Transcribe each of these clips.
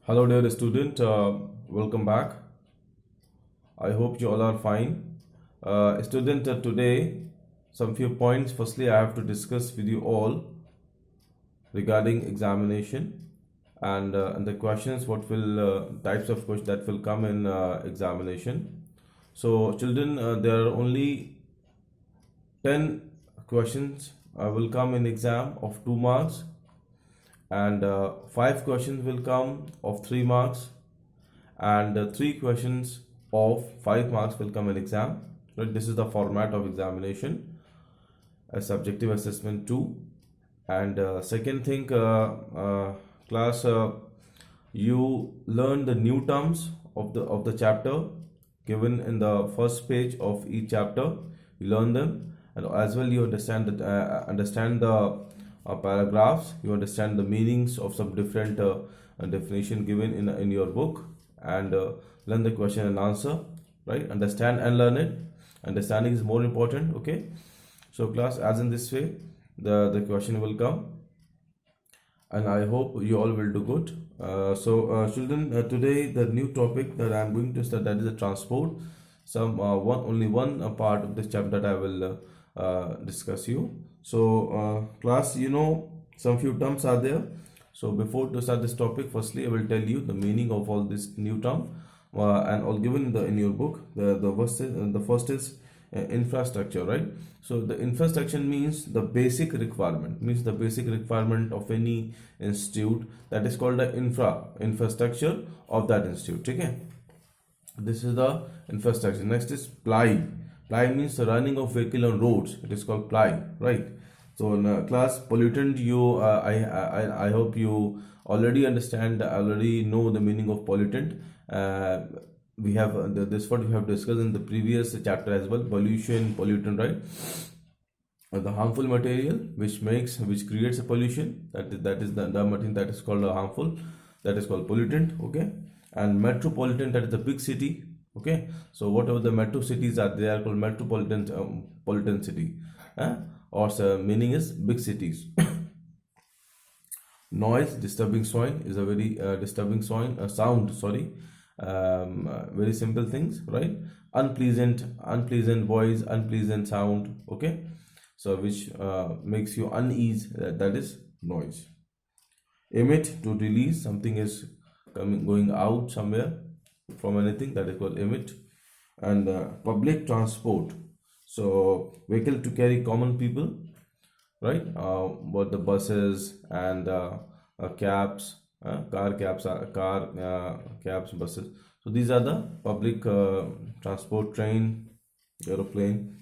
Hello, dear student. Welcome back. I hope you all are fine. Student, today some few points. Firstly, I have to discuss with you all regarding examination and the questions. What will types of questions that will come in examination. So, children, there are only 10 questions will come in exam of 2 marks, and 5 questions will come of 3 marks, and 3 questions of 5 marks will come in exam. Right, this is the format of examination, a subjective assessment 2. And second thing, class, you learn the new terms of the chapter given in the first page of each chapter. You learn them, and as well you understand the paragraphs. You understand the meanings of some different definition given in your book, and learn the question and answer. Right, understand and learn it. Understanding is more important. Okay, so class, as in this way the question will come, and I hope you all will do good. Children, today the new topic that I'm going to start, that is the transport. Only one part of this chapter that I will discuss you. So class, some few terms are there. So before to start this topic, firstly I will tell you the meaning of all this new term, and all given in your book. The first is infrastructure, right? So the infrastructure means the basic requirement of any institute, that is called the infrastructure of that institute. Okay, this is the infrastructure. Next is ply. Ply means the running of vehicle on roads. It is called ply, right? So in class, pollutant, I hope you already know the meaning of pollutant. We have this what we have discussed in the previous chapter as well. Pollutant, right? The harmful material which creates a pollution, that is the material that is called harmful, that is called pollutant. Okay, and metropolitan, that is the big city. Okay, so whatever the metro cities are, they are called metropolitan pollutant city, or meaning is big cities. Noise, disturbing sound, is a very disturbing sound, sorry. Very simple things, right? Unpleasant voice, unpleasant sound. Okay, so which makes you unease, that is noise. Emit, to release, something is going out somewhere from anything, that is called emit. And public transport, so vehicle to carry common people, right? But the buses and cabs, cabs, buses. So these are the public transport: train, aeroplane.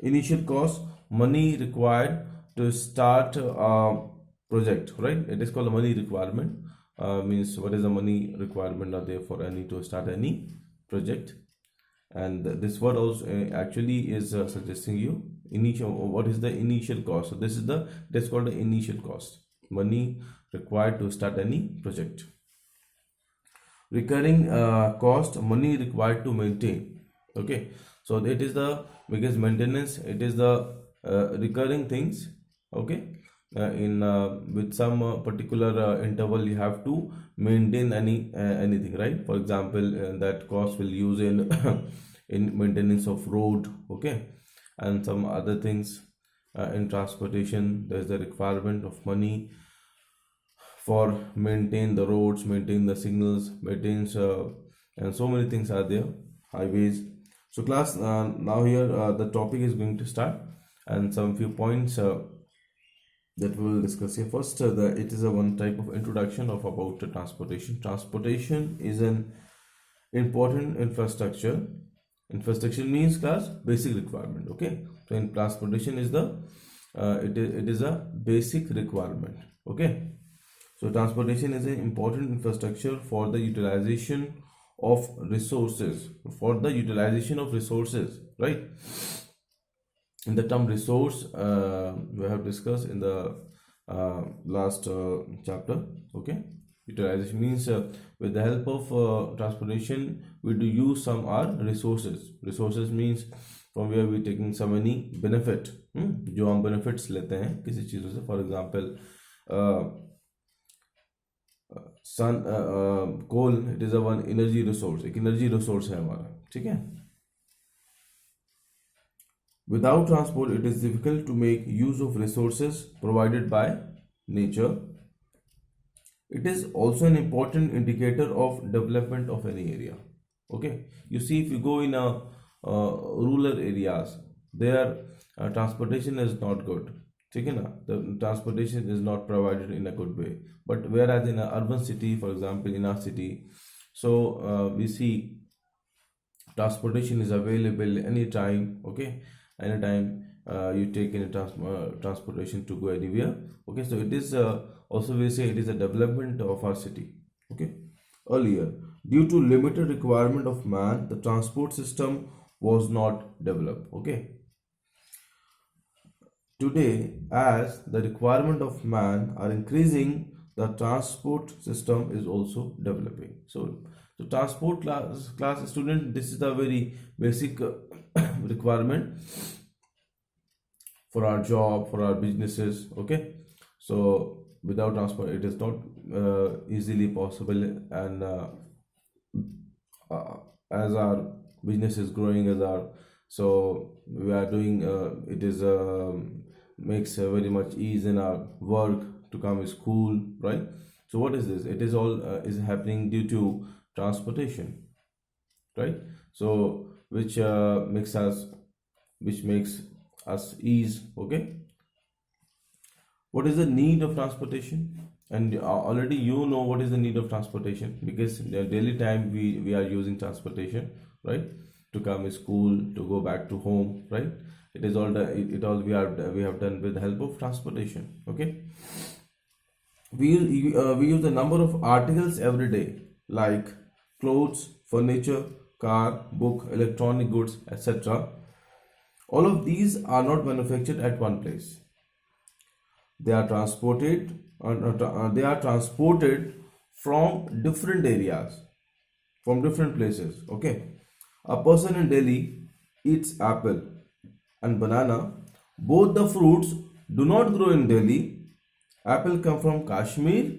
Initial cost, money required to start a project, right? It is called a money requirement. Means what is the money requirement are there for any to start any project. And this word also actually is suggesting you initial, what is the initial cost. So this is called the initial cost, money required to start any project. Recurring cost, money required to maintain. Okay, so it is the biggest maintenance, it is the recurring things. Okay, in with some particular interval you have to maintain anything, right? For example, that cost will use in in maintenance of road. Okay, and some other things. In transportation, there is the requirement of money for maintain the roads, maintain the signals, maintains and so many things are there, highways. So class, now here the topic is going to start, and some few points that we will discuss here. First, it is a one type of introduction of about transportation. Transportation is an important infrastructure. Infrastructure means class basic requirement. Okay, so in transportation is the it is a basic requirement. Okay, so transportation is an important infrastructure for the utilization of resources. Right? In the term resource, we have discussed in the last chapter. Okay, utilization means with the help of transportation we do use some our resources means from where we taking some any benefit, जो हम benefits लेते हैं किसी चीज़ों से. For example, sun coal it is a one energy resource, एक energy resource है हमारा, ठीक है। Without transport it is difficult to make use of resources provided by nature. It is also an important indicator of development of any area. Okay, you see, if you go in a rural areas, their transportation is not good. ठीक है ना, the transportation is not provided in a good way. But whereas in an urban city, for example, in our city, so we see transportation is available anytime. Okay, anytime you take any transportation to go anywhere. Okay, so it is also we say it is a development of our city. Okay, earlier due to limited requirement of man, the transport system was not developed. Okay, today as the requirement of man are increasing, the transport system is also developing. So the transport class student, this is the very basic requirement for our job, for our businesses. Okay, so without transport it is not easily possible, and as our business is growing, as our, so we are doing it is makes very much ease in our work to come to school, right? So what is this? It is all is happening due to transportation, right? So which makes us ease. Okay, what is the need of transportation? And already you know what is the need of transportation, because in the daily time we are using transportation, right? To come to school, to go back to home, right? It is all it all we have done with the help of transportation. Okay, we use a number of articles every day, like clothes, furniture, car, book, electronic goods, etc. All of these are not manufactured at one place. They are transported from different areas, from different places. Okay, a person in Delhi eats apple and banana. Both the fruits do not grow in Delhi. Apple come from Kashmir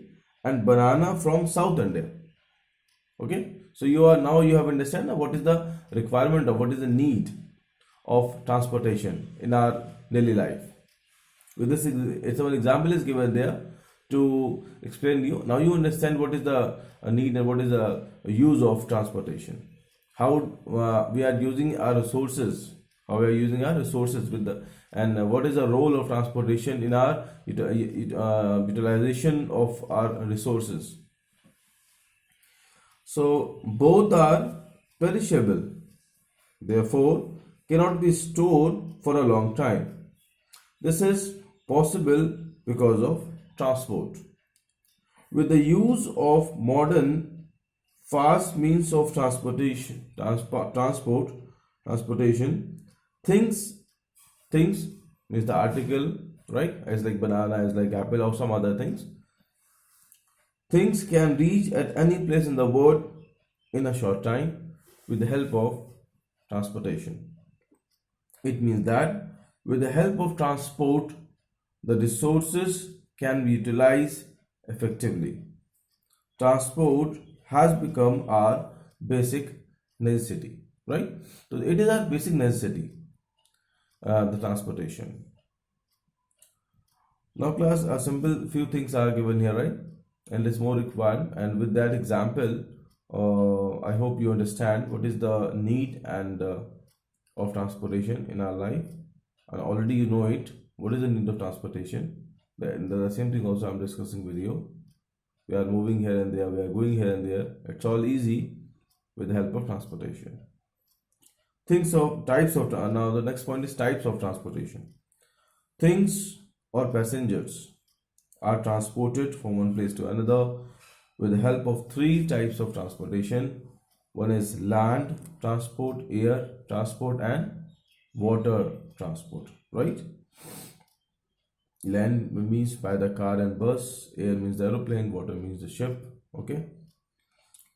and banana from South India. Okay, so you have understand what is the requirement of, what is the need of transportation in our daily life. With this, it's an example is given there to explain you. Now you understand what is the need and what is the use of transportation. How we are using our resources. How we are using our resources with the, and what is the role of transportation in our utilization of our resources. So both are perishable, therefore cannot be stored for a long time. This is possible because of transport. With the use of modern fast means of transportation, things means the article, right? As like banana, as like apple, or some other things. Things can reach at any place in the world in a short time with the help of transportation. It means that with the help of transport, the resources can be utilized effectively. Transport has become our basic necessity, right? So it is our basic necessity, the transportation. Now class, a simple few things are given here, right? And it's more required. And with that example, I hope you understand what is the need and of transportation in our life. And already you know it. What is the need of transportation? The same thing also I'm discussing with you. We are moving here and there, we are going here and there. It's all easy with the help of transportation. Now the next point is types of transportation. Things or passengers are transported from one place to another with the help of three types of transportation. One is land transport, air transport, and water transport, right? Land means by the car and bus, air means the aeroplane, water means the ship, okay,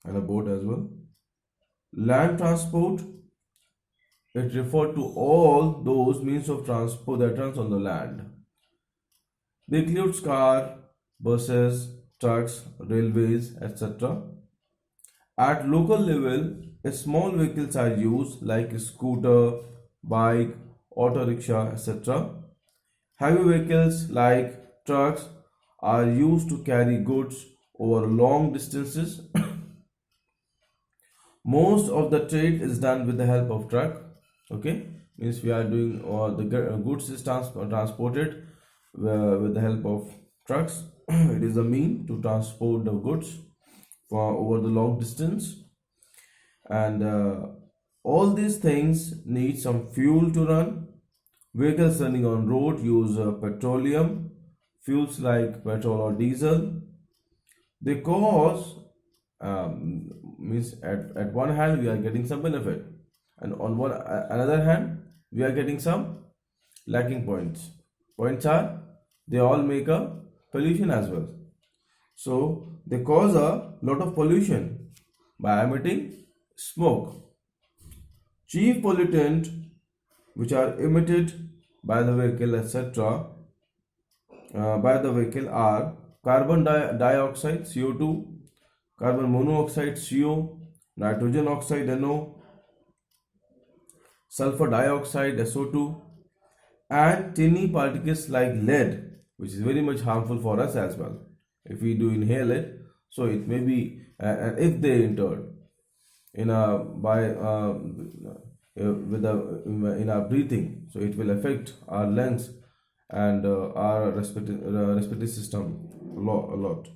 and a boat as well. Land transport, it refers to all those means of transport that runs on the land. They includes car, buses, trucks, railways, etc. At local level, small vehicles are used like a scooter, bike, auto rickshaw, etc. Heavy vehicles like trucks are used to carry goods over long distances. Most of the trade is done with the help of truck. Okay, means we are doing the goods is transported with the help of trucks. It is a mean to transport the goods for over the long distance, and all these things need some fuel to run. Vehicles running on road use petroleum fuels like petrol or diesel. They cause means at one hand we are getting some benefit, and on another hand we are getting some lacking points. Points are they all make a pollution as well. So they cause a lot of pollution by emitting smoke. Chief pollutant which are emitted by the vehicle, etc., by the vehicle are carbon dioxide CO2, carbon monoxide CO, nitrogen oxide NO, sulfur dioxide SO2, and tiny particles like lead, which is very much harmful for us as well if we do inhale it. So it may be, and if they enter in a by with a in our breathing, so it will affect our lungs and our respiratory system a lot.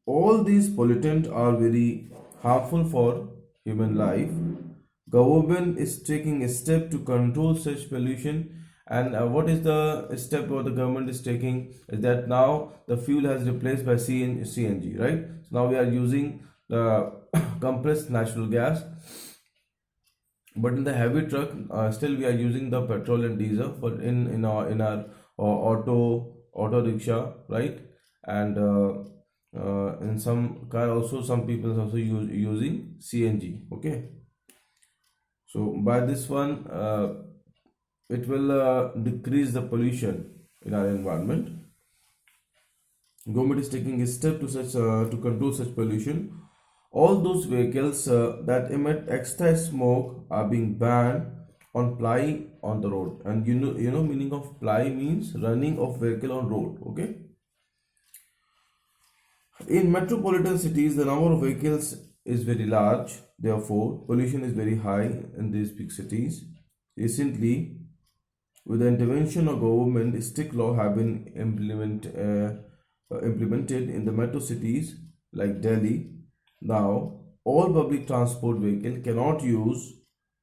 All these pollutants are very harmful for human life. Government is taking a step to control such pollution, and what is the step what the government is taking is that now the fuel has replaced by CNG, right? So now we are using the compressed natural gas, but in the heavy truck still we are using the petrol and diesel for in our auto rickshaw, right? And in some car also some people also using CNG. Okay, so by this one it will decrease the pollution in our environment. Government is taking a step to control such pollution. All those vehicles that emit extra smoke are being banned on ply on the road. And you know meaning of ply means running of vehicle on road. Okay. In metropolitan cities, the number of vehicles is very large. Therefore, pollution is very high in these big cities. Recently, with the intervention of government, strict law have been implemented in the metro cities like Delhi. Now, all public transport vehicle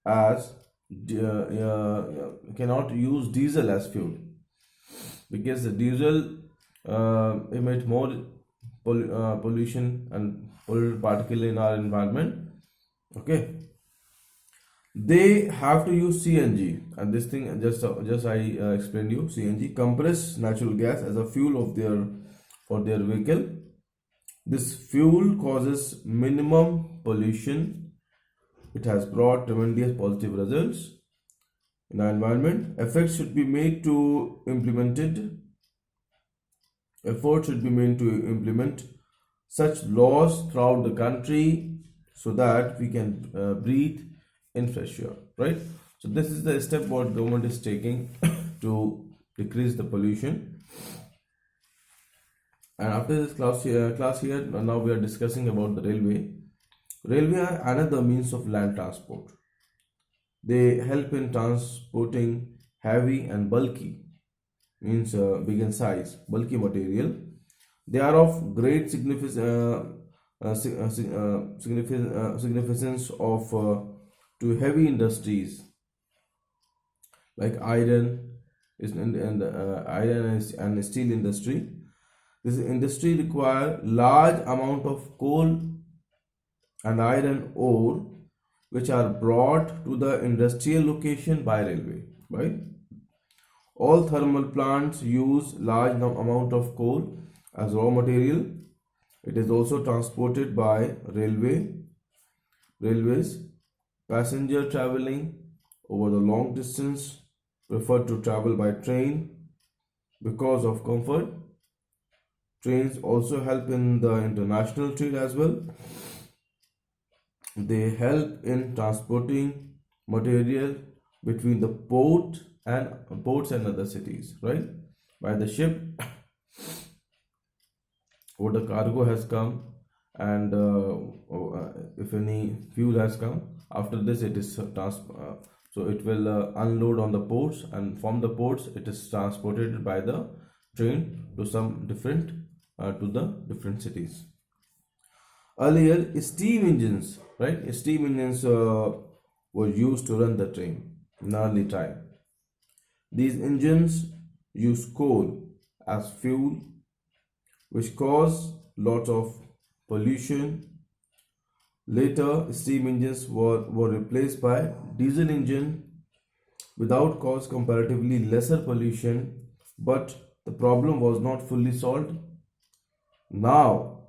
as cannot use diesel as fuel, because the diesel emit more pollution and polluted particle in our environment. Okay, they have to use CNG, and this thing just I explained you. CNG, compressed natural gas, as a fuel of their vehicle. This fuel causes minimum pollution. It has brought tremendous positive results in our environment. Efforts should be made to implement such laws throughout the country so that we can breathe in fresh air, right? So this is the step what government is taking to decrease the pollution. And after this class here, now we are discussing about the railway. Railway are another means of land transport. They help in transporting heavy and bulky, means big in size, bulky material. They are of great significance to heavy industries like iron and steel industry. This industry require large amount of coal and iron ore, which are brought to the industrial location by railway. Right? All thermal plants use large amount of coal as raw material. It is also transported by railways. Passenger traveling over the long distance prefer to travel by train because of comfort. Trains also help in the international trade as well. They help in transporting material between the ports and other cities, right? By the ship, or the cargo has come, and if any fuel has come, after this it is so it will unload on the ports, and from the ports it is transported by the train to some different to the different cities. Earlier, steam engines, right? Steam engines were used to run the train in early time. These engines use coal as fuel, which cause lots of pollution. Later, steam engines were replaced by diesel engine without cause comparatively lesser pollution, but the problem was not fully solved. Now,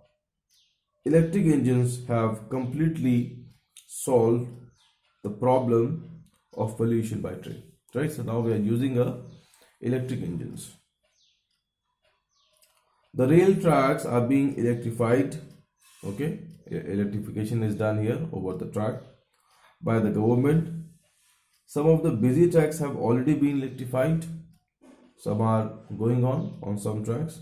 electric engines have completely solved the problem of pollution by train, right? So now we are using electric engines. The rail tracks are being electrified. Okay, electrification is done here over the track by the government. Some of the busy tracks have already been electrified. Some are going on some tracks,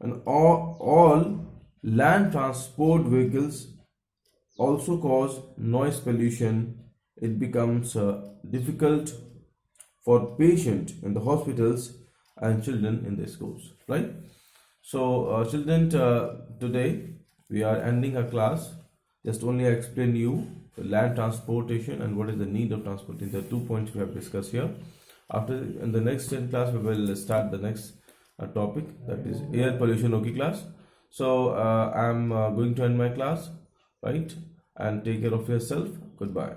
and all land transport vehicles also cause noise pollution. It becomes difficult for patients in the hospitals and children in the schools, right? So children, today we are ending a class. Just only explain you the land transportation and what is the need of transporting. The 2 points we have discussed here. After, in the next class, we will start the next topic, that is air pollution. Okay, class. So I'm going to end my class, right? And take care of yourself. Goodbye.